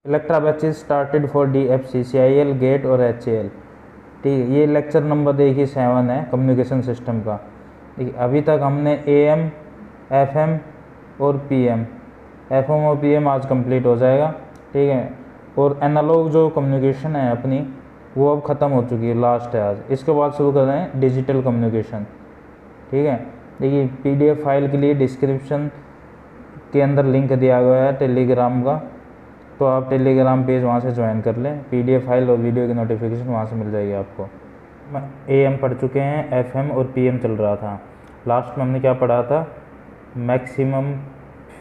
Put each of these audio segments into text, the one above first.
Electra batches started for DFC, CIL, GATE और HAL। ठीक है, ये लेक्चर नंबर देखिए 7 है कम्युनिकेशन सिस्टम का। देखिए अभी तक हमने AM, FM और PM, FM और PM आज कंप्लीट हो जाएगा। ठीक है, और एनालॉग जो कम्युनिकेशन है अपनी वो अब ख़त्म हो चुकी है, लास्ट है आज। इसके बाद शुरू कर रहे हैं डिजिटल कम्युनिकेशन। ठीक है, देखिए PDF फाइल के लिए डिस्क्रिप्शन के अंदर लिंक दिया गया है टेलीग्राम का, तो आप टेलीग्राम पेज वहाँ से ज्वाइन कर लें। PDF फाइल और वीडियो की नोटिफिकेशन वहाँ से मिल जाएगी आपको। AM पढ़ चुके हैं, FM और PM चल रहा था। लास्ट में हमने क्या पढ़ा था? Maximum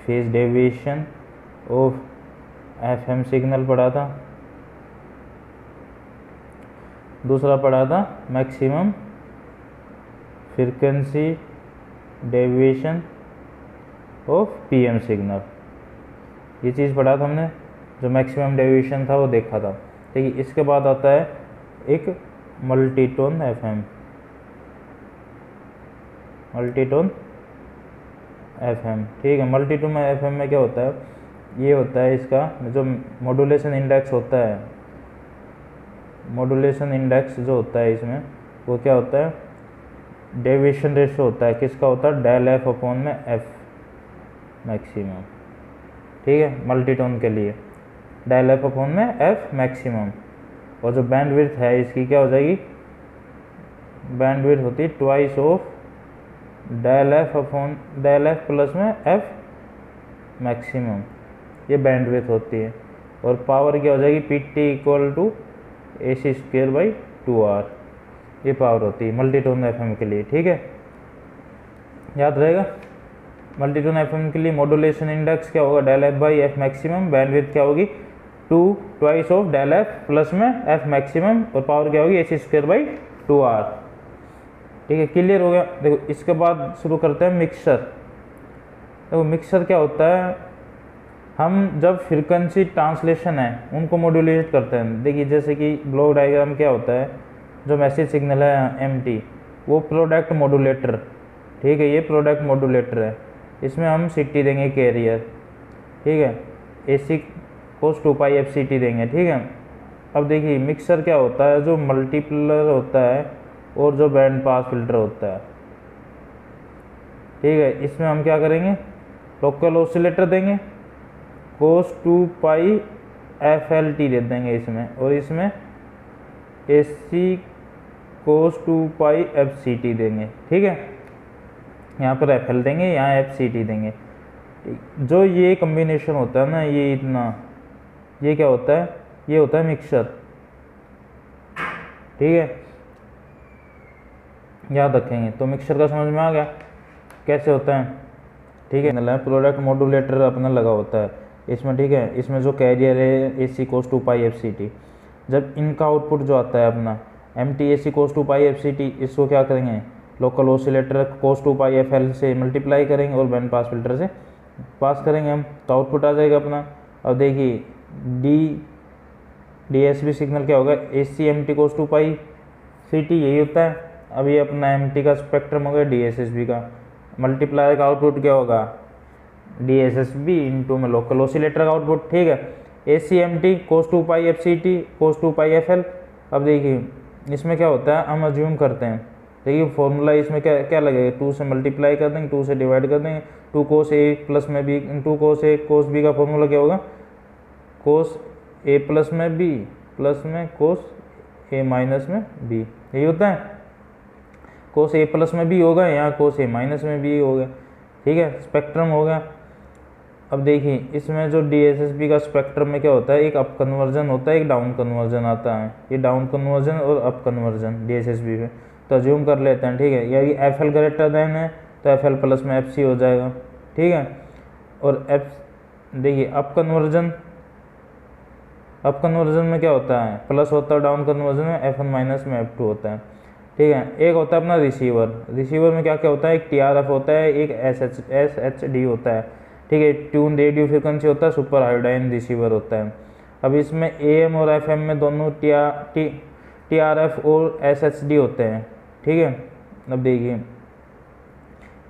phase deviation of FM signal पढ़ा था। दूसरा पढ़ा था maximum frequency deviation of PM signal. ये चीज़ पढ़ा था हमने, जो मैक्सिमम डेविएशन था वो देखा था। ठीक है, इसके बाद आता है एक मल्टीटोन FM। मल्टीटोन FM, ठीक है। मल्टीटोन FM में क्या होता है? ये होता है इसका जो मॉड्यूलेशन इंडेक्स होता है, मॉड्यूलेशन इंडेक्स जो होता है इसमें वो क्या होता है? डेविएशन रेशो होता है। किसका होता है? डेल F अपॉन में F मैक्सिमम। ठीक है, मल्टीटोन के लिए डेल F अपॉन में F मैक्सिमम। और जो बैंडविड्थ है इसकी क्या हो जाएगी? बैंडविड्थ होती है twice of del F upon del F plus में F मैक्सिमम, ये बैंडविड्थ होती है। और पावर क्या हो जाएगी? PT equal to AC square by 2R, ये पावर होती है मल्टीटोन FM के लिए। ठीक है, याद रहेगा। मल्टीटोन FM के लिए मॉड्यूलेशन इंडेक्स क्या होगा? Del F by F maximum. Bandwidth क्या होगी? 2 twice of del F plus में F मैक्सिमम, और पावर क्या होगी? AC square by 2R। ठीक है, क्लियर हो गया। देखो इसके बाद शुरू करते हैं मिक्सर। देखो मिक्सर क्या होता है? हम जब फ्रीक्वेंसी ट्रांसलेशन है उनको मॉड्यूलेट करते हैं। देखिए जैसे कि ब्लॉक डायग्राम क्या होता है, जो मैसेज सिग्नल है MT, वो प्रोडक्ट मॉड्यूलेटर। ठीक है, ये प्रोडक्ट मॉड्यूलेटर है। इसमें हम CT देंगे कैरियर। ठीक है, AC cos 2π FCT देंगे। ठीक है, अब देखिए मिक्सर क्या होता है? जो मल्टीप्लर होता है और जो बैंड पास फिल्टर होता है। ठीक है, इसमें हम क्या करेंगे? लोकल ऑसिलेटर देंगे, cos 2π FLT दे देंगे इसमें, और इसमें AC cos 2π FCT देंगे। ठीक है, यहाँ पर FL देंगे, यहाँ FCT देंगे। जो ये कम्बिनेशन होता है ना, ये इतना, ये क्या होता है? ये होता है मिक्सर। ठीक है, याद रखेंगे। तो मिक्सर का समझ में आ गया कैसे होता है। ठीक है, प्रोडक्ट मॉड्यूलेटर अपना लगा होता है इसमें। ठीक है, इसमें जो कैरियर है AC cos 2π FCT, जब इनका आउटपुट जो आता है अपना MT AC cos 2π FCT, इसको क्या करेंगे? लोकल ऑसिलेटर cos 2π FL से मल्टीप्लाई करेंगे और बैंड पास फिल्टर से पास करेंगे हम, तो आउटपुट आ जाएगा अपना। अब देखिए DSB सिग्नल क्या होगा? AC MT cos 2π CT, यही होता है। अब ये अपना MT का स्पेक्ट्रम हो गया DSSB का, मल्टीप्लायर का आउटपुट क्या होगा? DSSB इंटू में लोकल ऑसिलेटर का आउटपुट। ठीक है, AC MT cos 2π FCT cos 2π FL। अब देखिए इसमें क्या होता है? हम अज्यूम करते हैं, देखिए फॉर्मूला इसमें क्या क्या लगेगा? 2 से मल्टीप्लाई कर देंगे, 2 से डिवाइड कर देंगे। 2 cos A प्लस में B, 2 cos A cos B का फॉर्मूला क्या होगा? cos A प्लस में B प्लस में cos A माइनस में B, यही होता है। cos A प्लस में B होगा, यहाँ cos A माइनस में B होगा। ठीक है, स्पेक्ट्रम हो गया। अब देखिए इसमें जो DSSB का स्पेक्ट्रम में क्या होता है? एक अप कन्वर्जन होता है, एक डाउन कन्वर्जन आता है। ये डाउन कन्वर्जन और अप कन्वर्जन DSSB में तो अज्यूम कर लेते हैं। ठीक है, यदि FL ग्रेटर देन है तो FL प्लस में FC हो जाएगा। ठीक है, और देखिए अप कन्वर्जन में क्या होता है? प्लस होता है। डाउन कन्वर्जन में F1 माइनस में F2 होता है। ठीक है, एक होता है अपना रिसीवर में क्या क्या होता है? एक TRF होता है, एक SHD होता है। ठीक है, ट्यून रेडियो फ्रिक्वेंसी होता है, सुपर हाइड्राइन रिसीवर होता है। अब इसमें AM और FM में दोनों TRF और SHD होते हैं। ठीक है, अब देखिए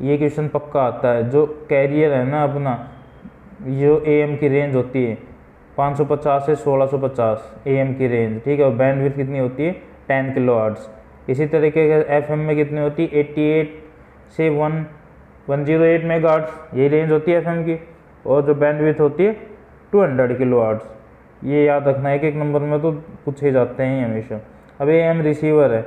ये क्वेश्चन पक्का आता है। जो कैरियर है ना अपना, जो AM की रेंज होती है 550 से 1650 AM की रेंज, ठीक है। और बैंडविड्थ कितनी होती है 10 किलोहर्ट्ज़। इसी तरीके के FM में कितनी होती है 88 से 108 मेगाहर्ट्ज़, यही रेंज होती है FM की। और जो बैंडविड्थ होती है 200 किलोहर्ट्ज़। ये याद रखना है कि एक नंबर में तो पूछे जाते हैं हमेशा। अब AM रिसीवर है,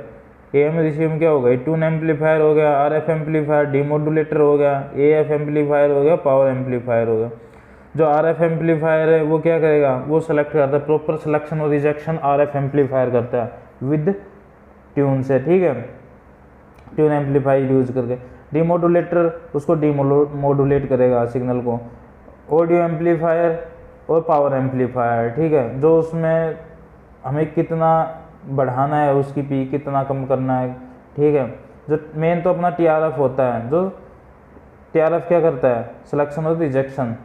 AM रिसीवर में क्या होगा, ट्यून एम्पलीफायर हो गया, RF एम्पलीफायर, डीमोडुलेटर हो गया, AF एम्पलीफायर हो गया, पावर एम्पलीफायर हो गया। जो RF एम्पलीफायर है वो क्या करेगा, वो सेलेक्ट करता है, प्रॉपर सिलेक्शन और रिजेक्शन RF एम्पलीफायर करता है विद ट्यून से, ठीक है, ट्यून एम्पलीफायर यूज करके। डीमोडुलेटर उसको डीमोडुलेट करेगा सिग्नल को। ऑडियो एम्पलीफायर और पावर एम्पलीफायर, ठीक है, जो उसमें हमें कितना बढ़ाना है, उसकी पी कितना कम करना है, ठीक है। जो मेन तो अपना TRF होता है, जो TRF क्या करता है, सिलेक्शन और रिजेक्शन,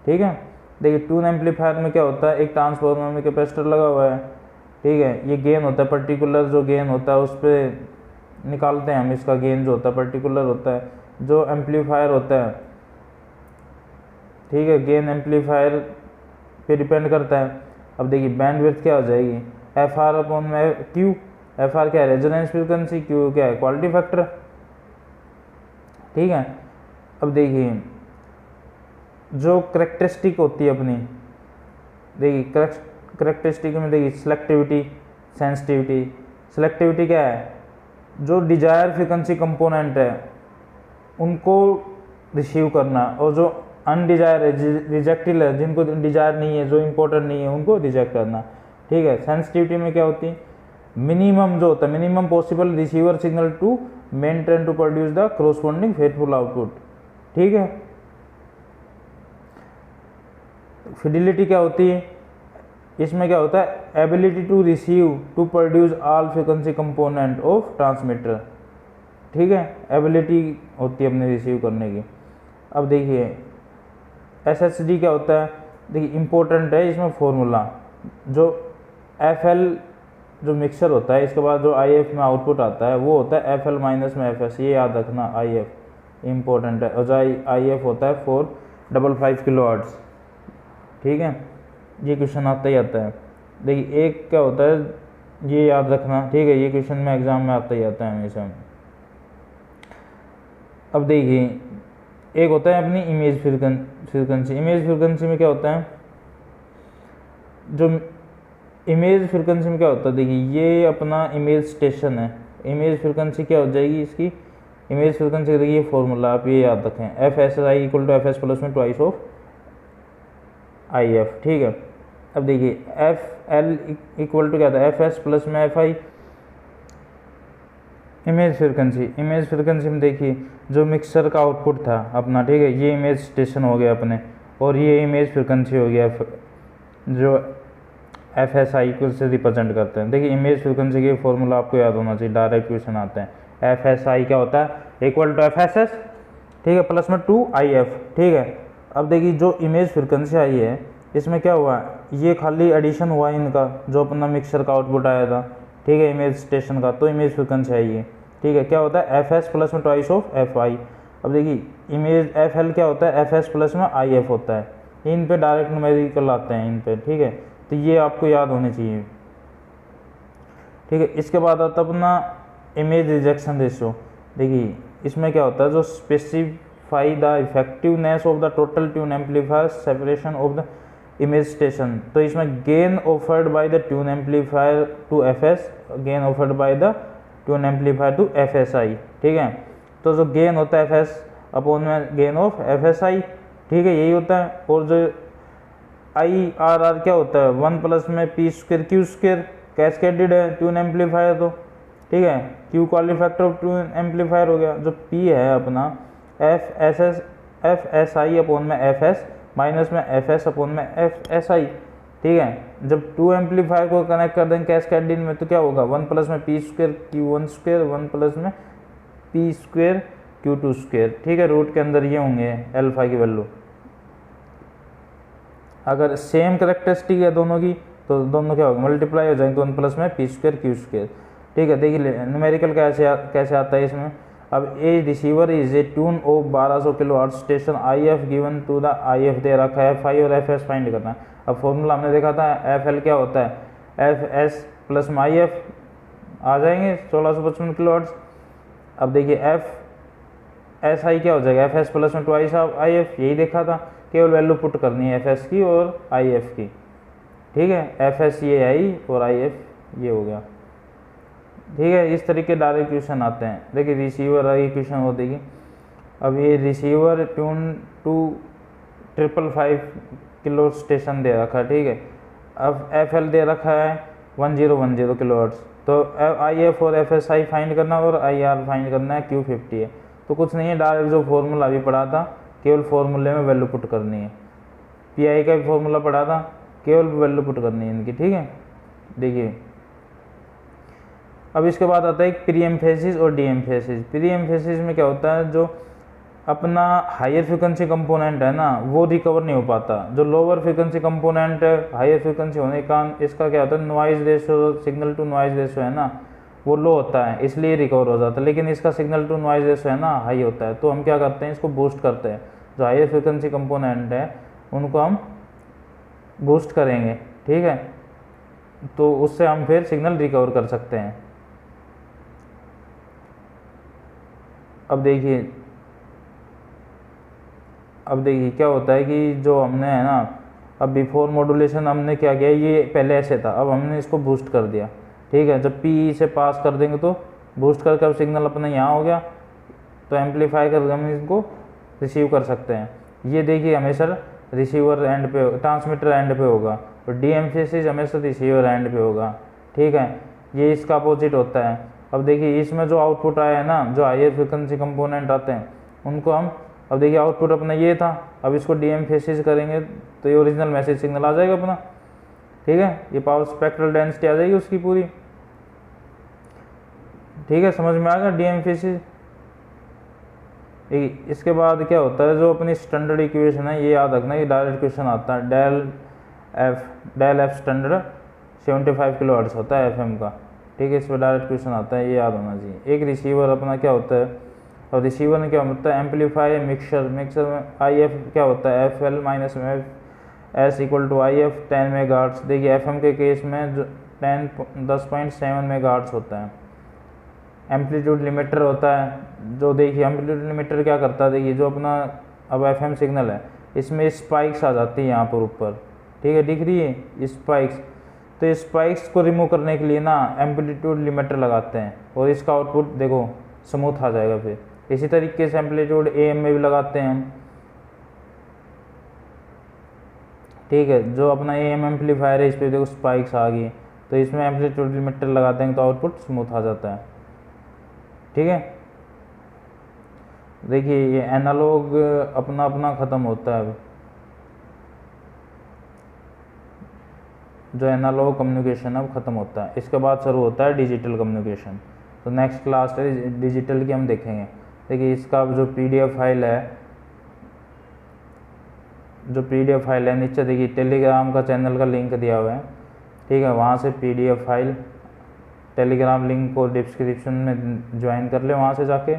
ठीक है। देखिए ट्यून एम्पलीफायर में क्या होता है, एक ट्रांसफार्मर में कैपेसिटर लगा हुआ है, ठीक है। ये गेन होता है, पर्टिकुलर जो गेन होता है उस पर निकालते हैं हम, इसका गेन जो होता है पर्टिकुलर होता है। जो एम्पलीफायर होता है, ठीक है, गेन एम्पलीफायर पे डिपेंड करता है। अब देखिए बैंडविड्थ क्या हो जाएगी, FR अपॉन में Q। FR क्या है, रेजोनेंस फ्रीक्वेंसी, Q क्या है, क्वालिटी फैक्टर, ठीक है। अब देखिए जो करेक्टरिस्टिक होती है अपनी, देखिए करेक्टरिस्टिक में देखिए सिलेक्टिविटी, सेंसिटिविटी। सिलेक्टिविटी क्या है, जो डिजायर फ्रीक्वेंसी कंपोनेंट है उनको रिसीव करना, और जो अनडिजायर है, रिजेक्टेड है, जिनको डिजायर नहीं है, जो इम्पोर्टेंट नहीं है, उनको रिजेक्ट करना, ठीक है। सेंसिटिविटी में क्या होती है, मिनिमम जो होता है, minimum possible receiver signal to maintain to produce the corresponding faithful output, ठीक है। फिडिलिटी क्या होती है, इसमें क्या होता है, ability to receive to produce all frequency component of transmitter, ठीक है, एबिलिटी होती है अपने रिसीव करने की। अब देखिए SSD क्या होता है, देखिए इंपॉर्टेंट है इसमें फॉर्मूला, जो FL जो मिक्सर होता है, इसके बाद जो IF में आउटपुट आता है वो होता है FL माइनस में FS, ये याद रखना, IF इम्पोर्टेंट है। और जो IF होता है 455 किलोहर्ट्ज़, ठीक है, ये क्वेश्चन आता ही आता है। देखिए एक क्या होता है, ये याद रखना, ठीक है, ये क्वेश्चन में एग्जाम में आता ही आता है हमेशा। अब देखिए एक होता है अपनी इमेज फ्रीक्वेंसी। इमेज फ्रीक्वेंसी में क्या होता है, जो इमेज फ्रीक्वेंसी में क्या होता है, देखिए ये अपना इमेज स्टेशन है। इमेज फ्रीक्वेंसी क्या हो जाएगी इसकी, इमेज फ्रीक्वेंसी देखिए फॉर्मूला आप ये याद रखें, FSI equal to FS plus में ट्वाइस ऑफ IF, ठीक है। अब देखिए FL इक्वल टू क्या था, FS प्लस में FI। इमेज फ्रीक्वेंसी में देखिए जो मिक्सर का आउटपुट था अपना, ठीक है, ये इमेज स्टेशन हो गया अपने, और ये इमेज फ्रीक्वेंसी हो गया जो FSI को से रिप्रेजेंट करते हैं। देखिए इमेज फ्रीक्वेंसी के फॉर्मूला आपको याद होना चाहिए, डायरेक्ट क्वेश्चन आते हैं। FSI क्या होता है, इक्वल टू FSS, ठीक है, प्लस में 2IF, ठीक है। अब देखिए जो इमेज फ्रीक्वेंसी आई है इसमें क्या हुआ, ये खाली एडिशन हुआ है इनका, जो अपना मिक्सर का आउटपुट आया था, ठीक है, इमेज स्टेशन का, तो इमेज फ्रीक्वेंसी आई है, ठीक है। क्या होता है FS प्लस में ट्वाइस ऑफ FI। अब देखिए इमेज FL क्या होता है, FS प्लस में IF होता है। इन पे डायरेक्ट न्यूमेरिकल आते हैं इन पे, ठीक है, तो ये आपको याद होने चाहिए, ठीक है। इसके बाद आता है अपना इमेज रिजेक्शन रेशियो। देखिए इसमें क्या होता है, जो specify the effectiveness of the total tune amplifier separation of the image station. तो इसमें gain offered by the tune amplifier to FS, gain offered by the tune amplifier to FSI, ठीक है। तो जो गेन होता है FS अपॉन में gain of FSI, ठीक है, यही होता है। और जो IRR क्या होता है, 1 प्लस में P square Q square, cascaded है ट्यून एम्पलीफायर, तो ठीक है, Q quality factor of tune amplifier हो गया। जो P है अपना FSI अपॉन में FS माइनस में FS अपॉन में FSI, ठीक है। जब 2 एम्पलीफायर को कनेक्ट कर देंगे कैस्केडिंग में तो क्या होगा, 1 प्लस में P square Q1 square, 1 plus में P स्क्वायर Q2 स्क्वायर, ठीक है। रूट के अंदर ये होंगे अल्फा की वैल्यू। अगर सेम करेक्टरिस्टिक है दोनों की तो दोनों क्या होगा, मल्टीप्लाई हो जाएंगे, तो 1 प्लस में P स्क्वायर Q स्क्वायर, ठीक है। देखिए न्यूमेरिकल कैसे आता है इसमें। अब a receiver is a tune of 1200 kilo hertz station IF given to the IF दे रखा है FI और FS फाइंड करना है। अब फॉर्मूला हमने देखा था एफ एल क्या होता है, एफ एस प्लस में आई एफ आ जाएंगे 1655 किलोवाट्स। अब देखिए एफ एस आई क्या हो जाएगा, एफ एस प्लस में ट्वाइस ऑफ आई एफ, यही देखा था, केवल वैल्यू पुट करनी है एफ एस की और आई एफ की। ठीक है, एफ एस ये आई और आई एफ ये हो गया। ठीक है, इस तरीके डायरेक्ट क्वेश्चन आते हैं। देखिए रिसीवर आई क्वेश्चन हो देगी। अब ये receiver tune to 555 kilo station दे रखा है। ठीक है, अब एफ एल दे रखा है 1010 किलोवाट्स, तो आई एफ और एफ एस आई फाइंड करना और आई आर फाइंड करना है, क्यू 50 है। तो कुछ नहीं है, डायरेक्ट जो फॉर्मूला अभी पढ़ा था केवल फॉर्मूले में वैल्यू पुट करनी है। पी आई का भी फॉर्मूला पढ़ा था, केवल वैल्यू पुट करनी है इनकी। ठीक है, देखिए अब इसके बाद आता है प्री एम्फेसिस और डी एम्फेसिस। प्री एम्फेसिस में क्या होता है, जो अपना हायर फ्रिक्वेंसी कंपोनेंट है ना वो रिकवर नहीं हो पाता। जो लोअर फ्रिक्वेंसी कंपोनेंट है हायर फ्रिक्वेंसी होने के कारण इसका क्या होता है, noise ratio, signal to noise ratio है ना वो लो होता है, इसलिए रिकवर हो जाता है। लेकिन इसका सिग्नल टू नॉइज रेशो है ना हाई होता है, तो हम क्या करते हैं, इसको बूस्ट करते हैं। जो हायर फ्रिक्वेंसी कंपोनेंट है उनको हम बूस्ट करेंगे। ठीक है, तो उससे हम फिर सिग्नल रिकवर कर सकते हैं। अब देखिए क्या होता है कि जो हमने है ना, अब बिफोर मॉड्यूलेशन हमने क्या किया, ये पहले ऐसे था, अब हमने इसको बूस्ट कर दिया। ठीक है, जब पी से पास कर देंगे तो बूस्ट करके अब सिग्नल अपना यहाँ हो गया, तो एम्पलीफाई करके हम इसको रिसीव कर सकते हैं। ये देखिए हमेशा रिसीवर एंड पे, ट्रांसमीटर एंड पे होगा, और डी एम्फेसिस हमेशा रिसीवर एंड पे होगा। ठीक है, ये इसका अपोजिट होता है। अब देखिए इसमें जो आउटपुट आया है ना, जो हायर फ्रिक्वेंसी कंपोनेंट आते हैं उनको हम, अब देखिए आउटपुट अपना ये था, अब इसको डी एम्फेसिस करेंगे तो ये ओरिजिनल मैसेज सिग्नल आ जाएगा अपना। ठीक है, ये पावर स्पेक्ट्रल डेंसिटी आ जाएगी उसकी पूरी। ठीक है, समझ में आ गया डी एम्फेसिस। इसके बाद क्या होता है, जो अपनी स्टैंडर्ड इक्वेशन है ये याद रखना, ये डायरेक्ट क्वेश्चन आता है, del F standard 75 kilo hertz होता है एफएम का। ठीक है, इस पर डायरेक्ट क्वेश्चन आता है, ये याद होना चाहिए। एक रिसीवर अपना क्या होता है, और रिसीवर में क्या होता है, एम्पलीफाई मिक्सर में आई एफ क्या होता है, F L minus F S equal to I F 10 megahertz. देखिए एफएम के केस में जो 10.7 मेगाहर्ट्ज होता है। एम्पलीट्यूड लिमिटर होता है, जो देखिए एम्पलीट्यूड लिमिटर क्या करता है, देखिए जो अपना अब एफएम सिग्नल है इसमें स्पाइक्स आ जाती है यहाँ पर ऊपर। ठीक है, दिख रही है स्पाइक्स, तो स्पाइक्स को रिमूव करने के लिए ना एम्पलीट्यूड लिमिटर लगाते हैं, और इसका आउटपुट देखो स्मूथ आ जाएगा। फिर इसी तरीके से एम्पलीट्यूड एएम में भी लगाते हैं हम। ठीक है, जो अपना एएम एम्पलीफायर है इस पर देखो स्पाइक्स आ गई, तो इसमें एम्पलीट्यूड लिमिटर लगाते हैं तो आउटपुट स्मूथ आ जाता है। ठीक है, देखिए ये एनालॉग अपना ख़त्म होता है। अब जो एनालॉग कम्युनिकेशन अब ख़त्म होता है, इसके बाद शुरू होता है डिजिटल कम्युनिकेशन। तो नेक्स्ट क्लास है डिजिटल की हम देखेंगे। देखिए इसका जो पीडीएफ फाइल है, नीचे देखिए टेलीग्राम का चैनल का लिंक दिया हुआ है। ठीक है, वहाँ से पीडीएफ फाइल, टेलीग्राम लिंक को डिस्क्रिप्शन में ज्वाइन कर लें वहाँ से जाके,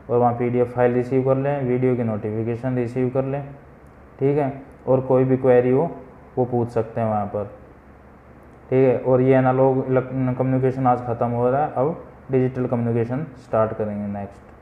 और वहाँ पीडीएफ फाइल रिसीव कर लें, वीडियो की नोटिफिकेशन रिसीव कर लें। ठीक है, और कोई भी क्वेरी हो वो पूछ सकते हैं वहाँ पर। ठीक है, और ये एनालॉग कम्युनिकेशन आज ख़त्म हो रहा है, अब डिजिटल कम्युनिकेशन स्टार्ट करेंगे नेक्स्ट।